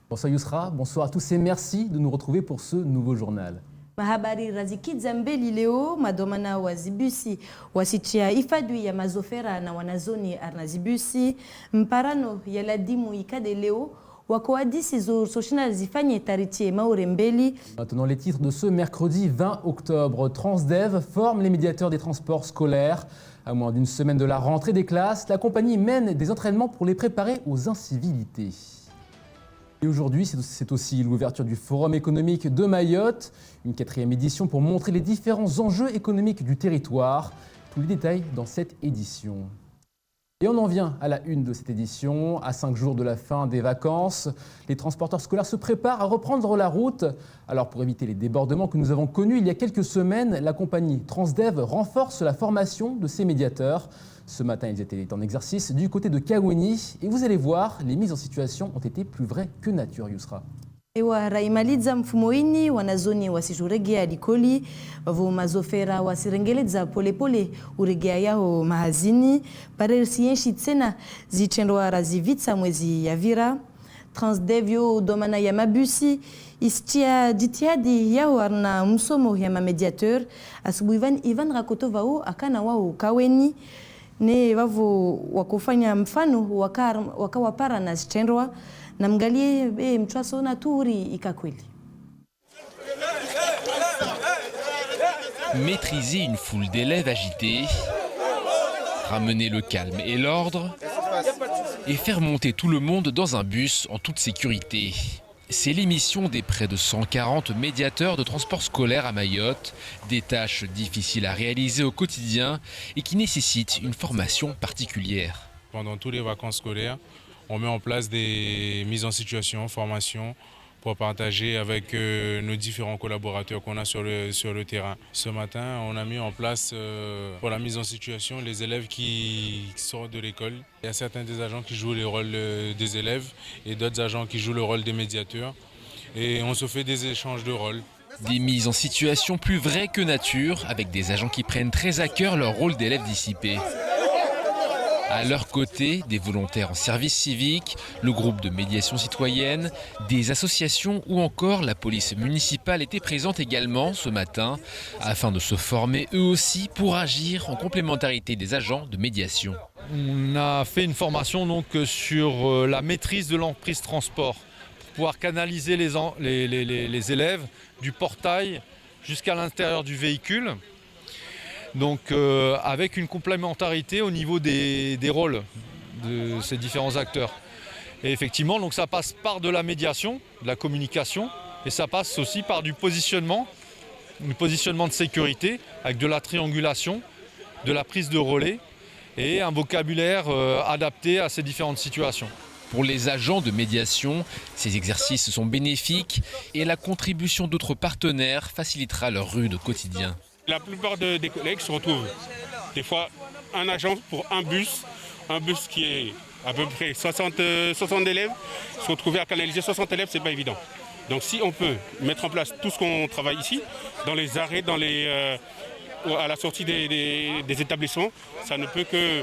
Bonsoir Yousra, bonsoir à tous et merci de nous retrouver pour ce nouveau journal. Mahabari razikidza mbeli leo madomana wazibusi wasichia hifadhi ya mazofera na wanazoni arnazibusi mparano ya ladimu ikade leo wako hadisi zo soshina zifanye taritie maure mbeli. Maintenant les titres de ce mercredi 20 octobre. Transdev forme les médiateurs des transports scolaires. À moins d'une semaine de la rentrée des classes, la compagnie mène des entraînements pour les préparer aux incivilités. Et aujourd'hui, c'est aussi l'ouverture du Forum économique de Mayotte, une 4e édition pour montrer les différents enjeux économiques du territoire. Tous les détails dans cette édition. Et on en vient à la une de cette édition. À 5 jours de la fin des vacances, les transporteurs scolaires se préparent à reprendre la route. Alors pour éviter les débordements que nous avons connus il y a quelques semaines, la compagnie Transdev renforce la formation de ses médiateurs. Ce matin, ils étaient en exercice du côté de Kaweni. Et vous allez voir, les mises en situation ont été plus vraies que nature, Yousra. Ewa raimaliza mfumo ini wanazoni wasijuregea likoli wavo mazofera wasirengeleza polepole uregea yao mahazini pare sienshi tsena zichendwa razivitsa mwezi yavira Transdevyo domana ya mabusi istia jitihadi yao arna msomo ya mamediateur asubu Ivan Rakotovao akana wao Kaweni ne wavo wakufanya mfano wakawapara na zichendwa na mgalie mchwaso na turi ikakweli. Maîtriser une foule d'élèves agités, ramener le calme et l'ordre et faire monter tout le monde dans un bus en toute sécurité. C'est l'émission des près de 140 médiateurs de transport scolaire à Mayotte, des tâches difficiles à réaliser au quotidien et qui nécessitent une formation particulière. Pendant toutes les vacances scolaires, on met en place des mises en situation, formations pour partager avec nos différents collaborateurs qu'on a sur le terrain. Ce matin, on a mis en place pour la mise en situation les élèves qui sortent de l'école. Il y a certains des agents qui jouent le rôle des élèves et d'autres agents qui jouent le rôle des médiateurs. Et on se fait des échanges de rôles. Des mises en situation plus vraies que nature, avec des agents qui prennent très à cœur leur rôle d'élèves dissipés. À leur côté, des volontaires en service civique, le groupe de médiation citoyenne, des associations ou encore la police municipale étaient présentes également ce matin afin de se former eux aussi pour agir en complémentarité des agents de médiation. On a fait une formation donc sur la maîtrise de l'emprise transport pour pouvoir canaliser les élèves du portail jusqu'à l'intérieur du véhicule. Donc avec une complémentarité au niveau des rôles de ces différents acteurs. Et effectivement, donc ça passe par de la médiation, de la communication, et ça passe aussi par du positionnement de sécurité, avec de la triangulation, de la prise de relais et un vocabulaire adapté à ces différentes situations. Pour les agents de médiation, ces exercices sont bénéfiques et la contribution d'autres partenaires facilitera leur rude quotidien. La plupart des collègues se retrouvent des fois un agent pour un bus qui est à peu près 60 élèves, se retrouver à canaliser 60 élèves, c'est pas évident. Donc si on peut mettre en place tout ce qu'on travaille ici, dans les arrêts, à la sortie des établissements, ça ne peut que,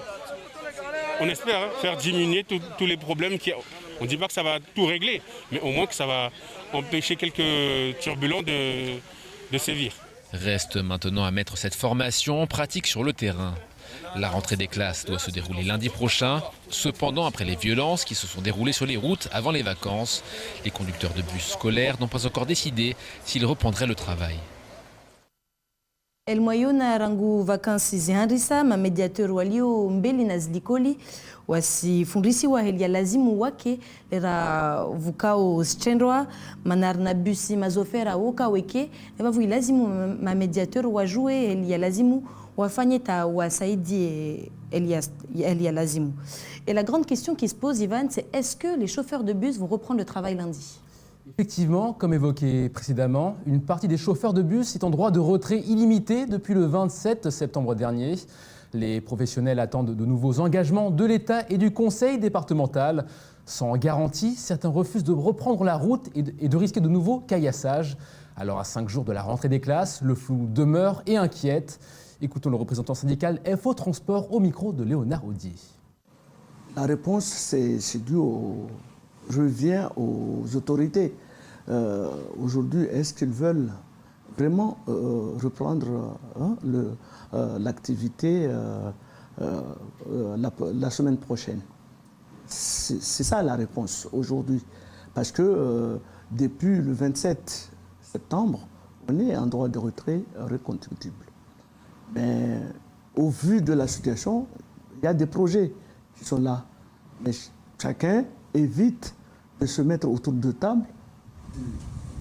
on espère, faire diminuer tous les problèmes. On ne dit pas que ça va tout régler, mais au moins que ça va empêcher quelques turbulents de sévir. Reste maintenant à mettre cette formation en pratique sur le terrain. La rentrée des classes doit se dérouler lundi prochain. Cependant, après les violences qui se sont déroulées sur les routes avant les vacances, les conducteurs de bus scolaires n'ont pas encore décidé s'ils reprendraient le travail. El moyona rangu vakansi zihandrisa ma mediateur walio mbeli na zilikoli wasifundisiwa heli ya lazimu wake lera vukao zichendwa manarna busi mazofera woka weke evavu lazimu ma mediateur wajue heli ya lazimu wafanye ta wasaidi heli ya lazimu. Et la grande question qui se pose, Ivan, c'est est-ce que les chauffeurs de bus vont reprendre le travail lundi? Effectivement, comme évoqué précédemment, une partie des chauffeurs de bus est en droit de retrait illimité depuis le 27 septembre dernier. Les professionnels attendent de nouveaux engagements de l'État et du Conseil départemental. Sans garantie, certains refusent de reprendre la route et de risquer de nouveaux caillassages. Alors à 5 jours de la rentrée des classes, le flou demeure et inquiète. Écoutons le représentant syndical FO Transport au micro de Léonard Audier. La réponse, c'est dû revient aux autorités. Aujourd'hui, est-ce qu'ils veulent vraiment reprendre l'activité la semaine prochaine? C'est ça la réponse aujourd'hui. Parce que depuis le 27 septembre, on est en droit de retrait reconductible. Mais au vu de la situation, il y a des projets qui sont là. Mais chacun évite de se mettre autour de table,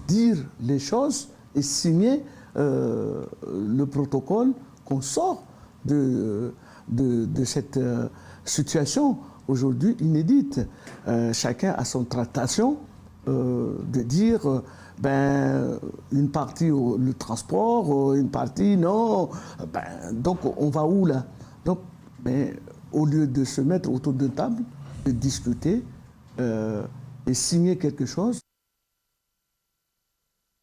dire les choses et signer le protocole qu'on sort de cette situation aujourd'hui inédite. Chacun a son tractation de dire une partie le transport, une partie non. Donc on va où là? Donc, au lieu de se mettre autour de table, de discuter et signer quelque chose.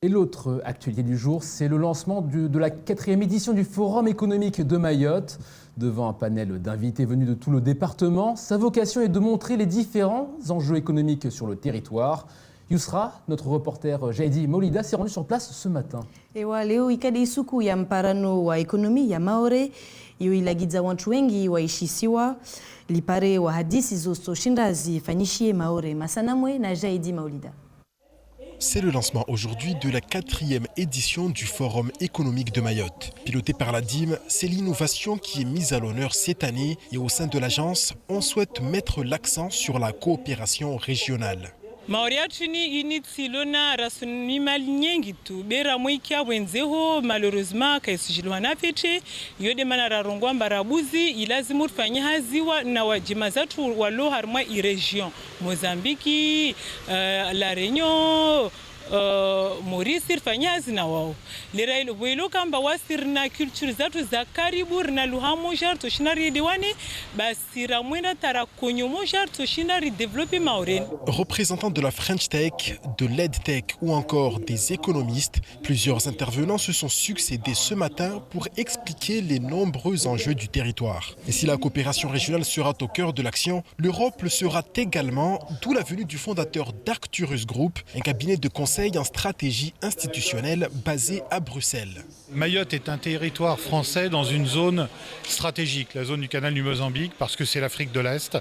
Et l'autre actualité du jour, c'est le lancement de la 4e édition du Forum économique de Mayotte. Devant un panel d'invités venus de tout le département, sa vocation est de montrer les différents enjeux économiques sur le territoire. Yousra, notre reporter Jaidi Maulida, s'est rendu sur place ce matin. Ewa leo ikadi isuku ya mparano wa ekonomi ya Maore ilagidza watu wengi waishisiwa lipare wa hadisi zososhinda zifanyishie Maore Masanamwe na Jaidi Maulida. C'est le lancement aujourd'hui de la 4e édition du Forum économique de Mayotte. Piloté par la DIM, c'est l'innovation qui est mise à l'honneur cette année et au sein de l'agence, on souhaite mettre l'accent sur la coopération régionale. Maoriatuni initsilona rasuni malinyengitu bera moikia wenzeho malheureusement kaisijilwana feche yode manara rongwa mbarabuzi ilazimu tufanye haziwa na wajima zatu walo harma i region Mozambiki la Réunion Maurice irfanya hazina wao lera ilo welo kamba wasirna culture zatu za karibu na luhamo jarto shinari diwani basira mwenda tara konyomo jarto shinari développer maoren. Représentants de la French Tech, de l'EdTech ou encore des économistes, plusieurs intervenants se sont succédés ce matin pour expliquer les nombreux enjeux du territoire. Et si la coopération régionale sera au cœur de l'action, l'Europe le sera également, d'où la venue du fondateur d'Arcturus Group, un cabinet de conseil en stratégie institutionnelle basé à Bruxelles. Mayotte est un territoire français dans une zone stratégique, la zone du canal du Mozambique, parce que c'est l'Afrique de l'Est,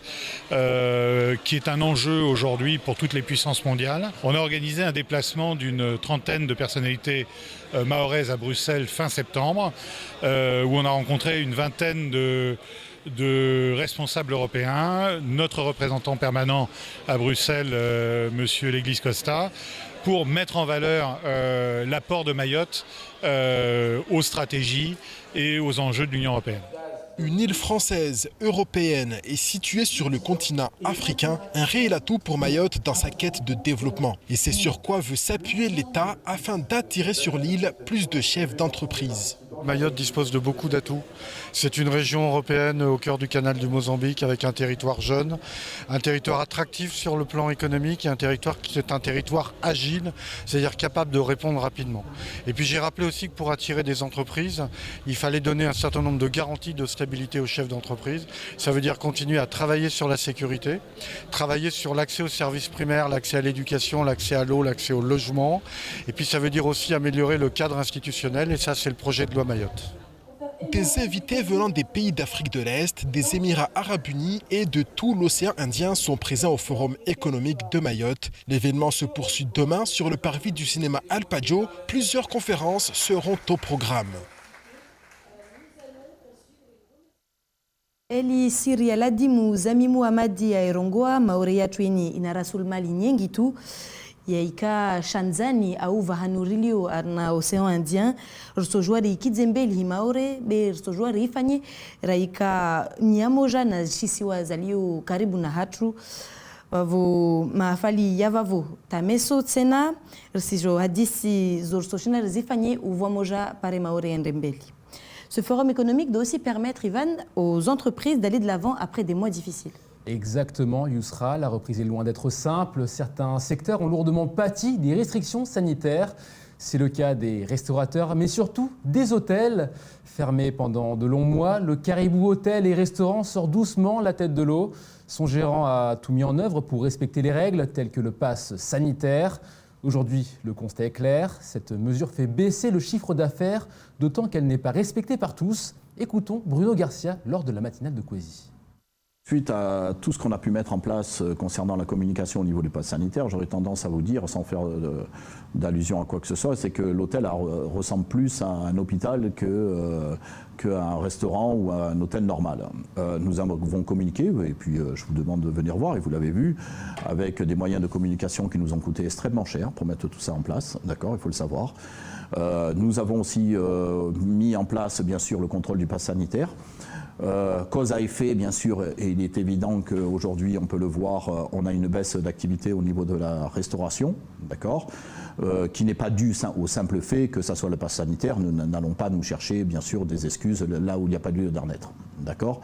qui est un enjeu aujourd'hui pour toutes les puissances mondiales. On a organisé un déplacement d'une trentaine de personnalités mahoraises à Bruxelles fin septembre, où on a rencontré une vingtaine de responsables européens, notre représentant permanent à Bruxelles, Monsieur Léglise Costa, pour mettre en valeur l'apport de Mayotte aux stratégies et aux enjeux de l'Union européenne. Une île française, européenne et située sur le continent africain, un réel atout pour Mayotte dans sa quête de développement. Et c'est sur quoi veut s'appuyer l'État afin d'attirer sur l'île plus de chefs d'entreprise. Mayotte dispose de beaucoup d'atouts. C'est une région européenne au cœur du canal du Mozambique avec un territoire jeune, un territoire attractif sur le plan économique et un territoire qui est un territoire agile, c'est-à-dire capable de répondre rapidement. Et puis j'ai rappelé aussi que pour attirer des entreprises, il fallait donner un certain nombre de garanties de stabilité aux chefs d'entreprise. Ça veut dire continuer à travailler sur la sécurité, travailler sur l'accès aux services primaires, l'accès à l'éducation, l'accès à l'eau, l'accès au logement. Et puis ça veut dire aussi améliorer le cadre institutionnel et ça c'est le projet de loi Mayotte. Des invités venant des pays d'Afrique de l'Est, des Émirats arabes unis et de tout l'océan Indien sont présents au Forum économique de Mayotte. L'événement se poursuit demain sur le parvis du cinéma Alpajo. Plusieurs conférences seront au programme. Eli siri ya ladimu Zamimu Amadi ya Erongoa Maore yatu ina rasilimali nyingi tu yaika Shanzani au vahanurilio na Océan Indien rusojwari kidzembeli himaore be rusojwari ifanye raika nyamoja na shisiwa zalio karibu na hatu wavo maafali yavavo tameso tsena rusijo hadisi zorsoshina rizifanye uvoa moja pare maore endembeli. Ce forum économique doit aussi permettre, Ivan, aux entreprises d'aller de l'avant après des mois difficiles. Exactement, Yousra, la reprise est loin d'être simple. Certains secteurs ont lourdement pâti des restrictions sanitaires. C'est le cas des restaurateurs, mais surtout des hôtels. Fermés pendant de longs mois, le Caribou Hôtel et Restaurant sort doucement la tête de l'eau. Son gérant a tout mis en œuvre pour respecter les règles telles que le pass sanitaire. Aujourd'hui, le constat est clair. Cette mesure fait baisser le chiffre d'affaires, d'autant qu'elle n'est pas respectée par tous. Écoutons Bruno Garcia lors de la matinale de Kwesi. Suite à tout ce qu'on a pu mettre en place concernant la communication au niveau du pass sanitaire, j'aurais tendance à vous dire, sans faire d'allusion à quoi que ce soit, c'est que l'hôtel ressemble plus à un hôpital qu'à un restaurant ou à un hôtel normal. Nous avons communiqué, et puis je vous demande de venir voir, et vous l'avez vu, avec des moyens de communication qui nous ont coûté extrêmement cher pour mettre tout ça en place, d'accord, il faut le savoir. Nous avons aussi mis en place, bien sûr, le contrôle du pass sanitaire. Cause à effet, bien sûr, et il est évident qu'aujourd'hui, on peut le voir, on a une baisse d'activité au niveau de la restauration, d'accord, qui n'est pas due au simple fait que ça soit le pass sanitaire. Nous n'allons pas nous chercher, bien sûr, des excuses là où il n'y a pas lieu d'en être, d'accord.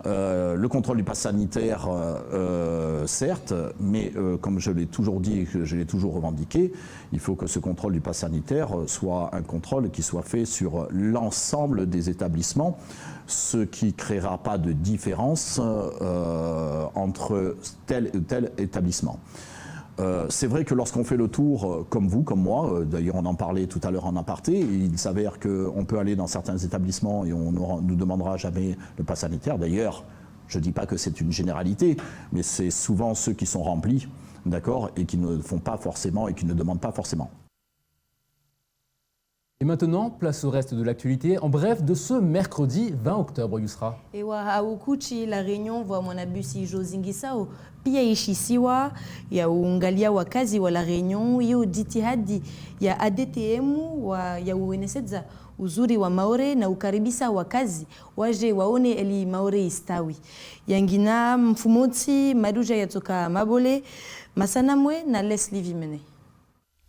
Le contrôle du pass sanitaire, certes, mais comme je l'ai toujours dit et que je l'ai toujours revendiqué, il faut que ce contrôle du pass sanitaire soit un contrôle qui soit fait sur l'ensemble des établissements, ce qui ne créera pas de différence entre tel et tel établissement. C'est vrai que lorsqu'on fait le tour, comme vous, comme moi, d'ailleurs on en parlait tout à l'heure en aparté, il s'avère qu'on peut aller dans certains établissements et on ne nous demandera jamais le pass sanitaire. D'ailleurs, je ne dis pas que c'est une généralité, mais c'est souvent ceux qui sont remplis, d'accord, et qui ne font pas forcément et qui ne demandent pas forcément. Et maintenant, place au reste de l'actualité. En bref, de ce mercredi 20 octobre, Yusra. Ewa haukuchi la réunion wa mwanabusi Jozingisao pia ishisiwa ya uungalia wakazi wa la réunion hiyo jitihadi ya ADTM ya uenesedza uzuri wa Maore na ukaribisa wakazi waje waone eli Maore istawi. Yangina mfumoti maduja yatoka Mabole, Masanamwe na Leslie Vimene.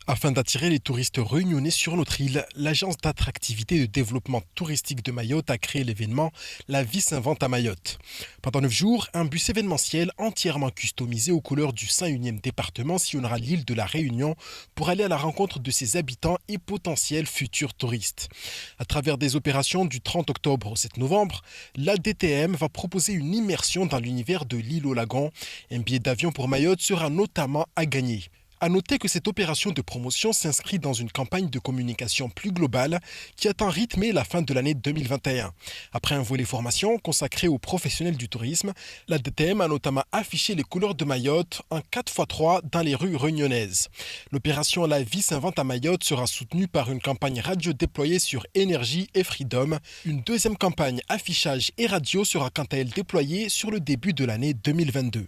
Afin d'attirer les touristes réunionnais sur notre île, l'agence d'attractivité et de développement touristique de Mayotte a créé l'événement La vie s'invente à Mayotte. Pendant 9 jours, un bus événementiel entièrement customisé aux couleurs du 101e département sillonnera l'île de la Réunion pour aller à la rencontre de ses habitants et potentiels futurs touristes. À travers des opérations du 30 octobre au 7 novembre, l'ADTM va proposer une immersion dans l'univers de l'île au lagon. Un billet d'avion pour Mayotte sera notamment à gagner. À noter que cette opération de promotion s'inscrit dans une campagne de communication plus globale qui attend rythmer la fin de l'année 2021. Après un volet formation consacré aux professionnels du tourisme, la DTM a notamment affiché les couleurs de Mayotte en 4x3 dans les rues réunionnaises. L'opération La vie s'invente à Mayotte sera soutenue par une campagne radio déployée sur Énergie et Freedom. Une deuxième campagne affichage et radio sera quant à elle déployée sur le début de l'année 2022.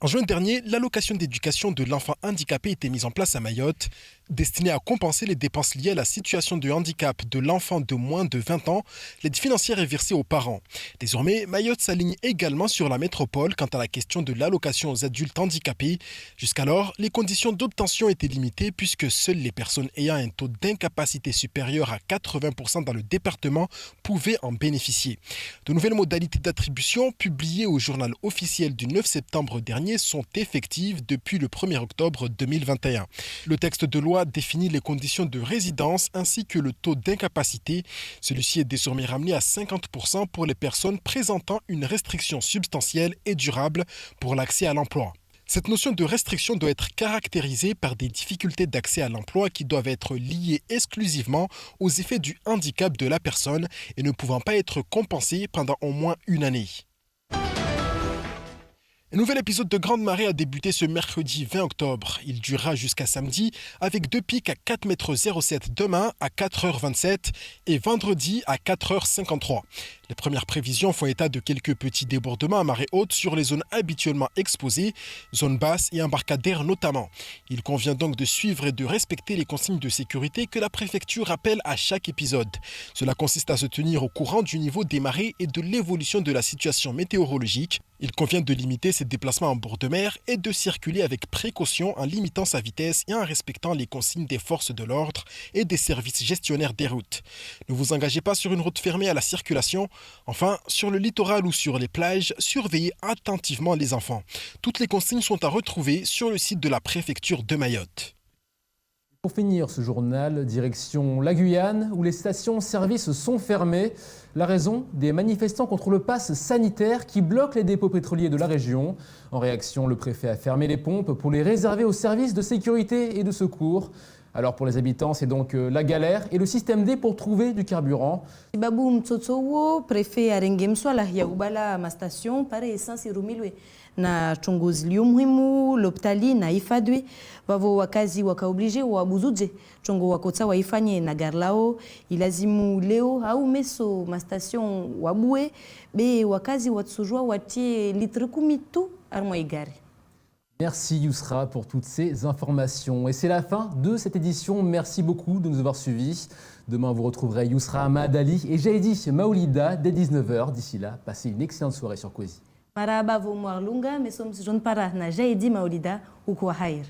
En juin dernier, l'allocation d'éducation de l'enfant handicapé était mise en place à Mayotte, destinée à compenser les dépenses liées à la situation de handicap de l'enfant de moins de 20 ans. L'aide financière est versée aux parents. Désormais, Mayotte s'aligne également sur la métropole quant à la question de l'allocation aux adultes handicapés. Jusqu'alors, les conditions d'obtention étaient limitées puisque seules les personnes ayant un taux d'incapacité supérieur à 80% dans le département pouvaient en bénéficier. De nouvelles modalités d'attribution publiées au journal officiel du 9 septembre dernier sont effectives depuis le 1er octobre 2021. Le texte de loi définit les conditions de résidence ainsi que le taux d'incapacité. Celui-ci est désormais ramené à 50% pour les personnes présentant une restriction substantielle et durable pour l'accès à l'emploi. Cette notion de restriction doit être caractérisée par des difficultés d'accès à l'emploi qui doivent être liées exclusivement aux effets du handicap de la personne et ne pouvant pas être compensées pendant au moins une année. Un nouvel épisode de Grande Marée a débuté ce mercredi 20 octobre. Il durera jusqu'à samedi avec 2 pics à 4,07 m demain à 4h27 et vendredi à 4h53. Les premières prévisions font état de quelques petits débordements à marée haute sur les zones habituellement exposées, zones basses et embarcadères notamment. Il convient donc de suivre et de respecter les consignes de sécurité que la préfecture rappelle à chaque épisode. Cela consiste à se tenir au courant du niveau des marées et de l'évolution de la situation météorologique. Il convient de limiter ses déplacements en bord de mer et de circuler avec précaution en limitant sa vitesse et en respectant les consignes des forces de l'ordre et des services gestionnaires des routes. Ne vous engagez pas sur une route fermée à la circulation. Enfin, sur le littoral ou sur les plages, surveillez attentivement les enfants. Toutes les consignes sont à retrouver sur le site de la préfecture de Mayotte. Pour finir ce journal, direction la Guyane, où les stations-service sont fermées. La raison, des manifestants contre le pass sanitaire qui bloquent les dépôts pétroliers de la région. En réaction, le préfet a fermé les pompes pour les réserver aux services de sécurité et de secours. Alors pour les habitants, c'est donc la galère et le système D pour trouver du carburant. Babu mtsotsowo préfet arenge mswala ya ubala ma station pare essence irumilwe na chongozi lio muhimu lopitali na ifadwe vavo wakazi wakaoblige wabuzuje chongo wakotsa waifanye na garlao ilazimu leo au meso ma station wabue be wakazi watsujwa watie litre 10 tu armo igari. Merci Yousra pour toutes ces informations. Et c'est la fin de cette édition. Merci beaucoup de nous avoir suivis. Demain, vous retrouverez Yousra Ahmad Ali et Jaidi Maoulida dès 19h. D'ici là, passez une excellente soirée sur Kwezi. Maraba vo Moarlunga, mais sommes John Para na Jaidi Maoulida ou Kouahair.